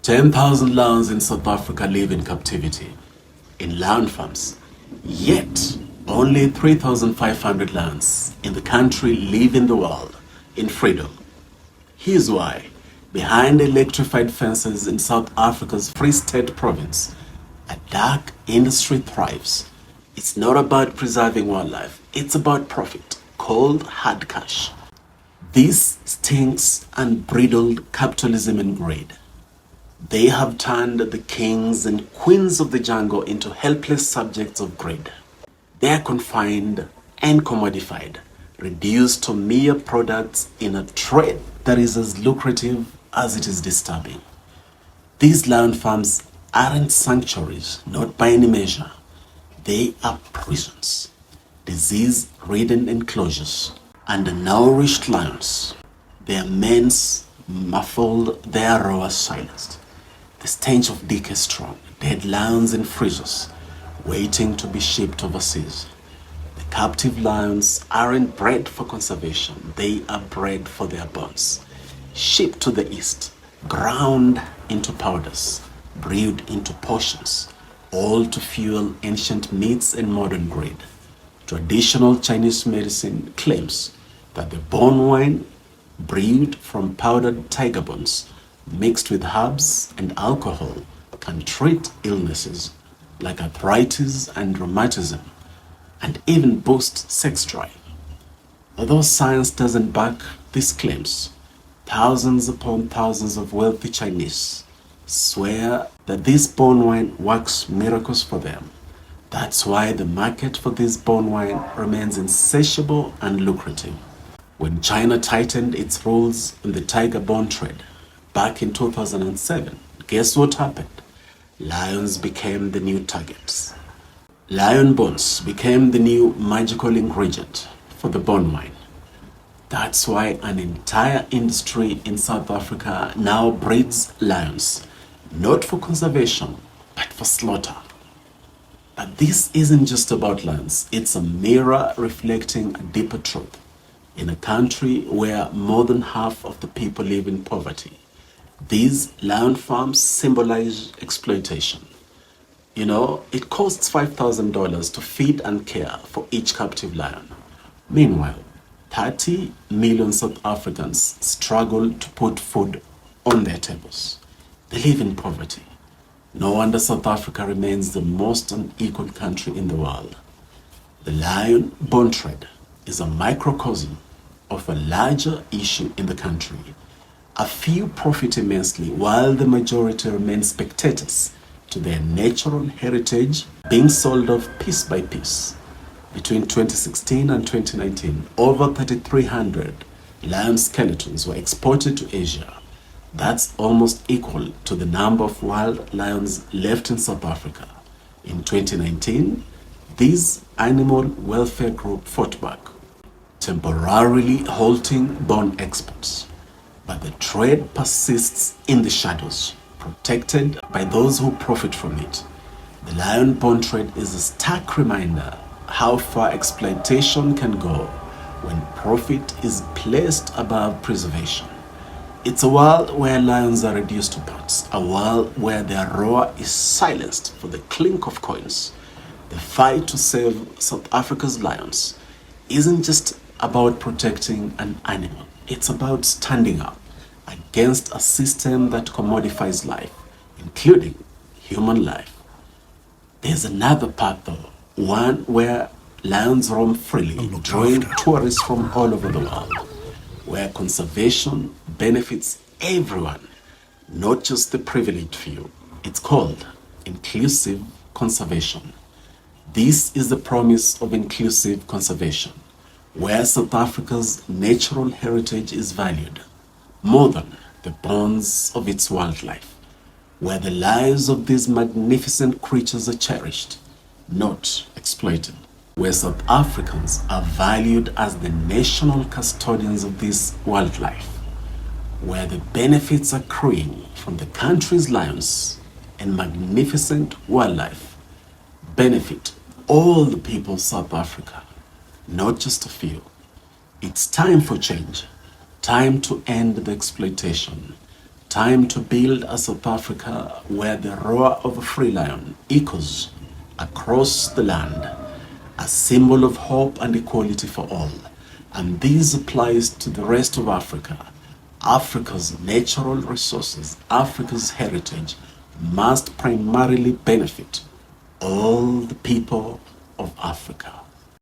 10,000 lions in South Africa live in captivity in lion farms, yet only 3,500 lions in the country live in the world in freedom. Here's why. Behind electrified fences in South Africa's Free State province, a dark industry thrives. It's not about preserving wildlife, it's about profit, called hard cash. This stinks unbridled capitalism and greed. They have turned the kings and queens of the jungle into helpless subjects of greed. They are confined and commodified, reduced to mere products in a trade that is as lucrative as it is disturbing. These lion farms aren't sanctuaries, not by any measure. They are prisons, disease-ridden enclosures, undernourished lions. Their manes muffled, their roars silenced. The stench of decay strong, dead lions in freezers, waiting to be shipped overseas. The captive lions aren't bred for conservation, they are bred for their bones. Shipped to the east, ground into powders, brewed into potions, all to fuel ancient meats and modern greed. Traditional Chinese medicine claims that the bone wine, brewed from powdered tiger bones, mixed with herbs and alcohol, can treat illnesses like arthritis and rheumatism, and even boost sex drive. Although science doesn't back these claims, thousands upon thousands of wealthy Chinese swear that this bone wine works miracles for them. That's why the market for this bone wine remains insatiable and lucrative. When China tightened its rules in the tiger bone trade back in 2007, guess what happened? Lions became the new targets. Lion bones became the new magical ingredient for the bone wine. That's why an entire industry in South Africa now breeds lions, not for conservation, but for slaughter. But this isn't just about lions, it's a mirror reflecting a deeper truth. In a country where more than half of the people live in poverty, these lion farms symbolize exploitation. You know, it costs $5,000 to feed and care for each captive lion. Meanwhile, 30 million South Africans struggle to put food on their tables. They live in poverty. No wonder South Africa remains the most unequal country in the world. The lion bone trade is a microcosm of a larger issue in the country. A few profit immensely while the majority remain spectators to their natural heritage being sold off piece by piece. Between 2016 and 2019, over 3,300 lion skeletons were exported to Asia. That's almost equal to the number of wild lions left in South Africa. In 2019, this animal welfare group fought back, temporarily halting bone exports. But the trade persists in the shadows, protected by those who profit from it. The lion bone trade is a stark reminder how far exploitation can go when profit is placed above preservation. It's a world where lions are reduced to parts, a world where their roar is silenced for the clink of coins. The fight to save South Africa's lions isn't just about protecting an animal. It's about standing up against a system that commodifies life, including human life. There's another path though, one where lions roam freely, drawing tourists from all over the world, where conservation benefits everyone, not just the privileged few. It's called inclusive conservation. This is the promise of inclusive conservation, where South Africa's natural heritage is valued more than the bones of its wildlife, where the lives of these magnificent creatures are cherished, not exploited, where South Africans are valued as the national custodians of this wildlife, where the benefits accruing from the country's lions and magnificent wildlife benefit all the people of South Africa, not just a few. It's time for change, time to end the exploitation, Time to build a South Africa where the roar of a free lion echoes across the land, a symbol of hope and equality for all. And this applies to the rest of Africa. Africa's natural resources, Africa's heritage must primarily benefit all the people of Africa.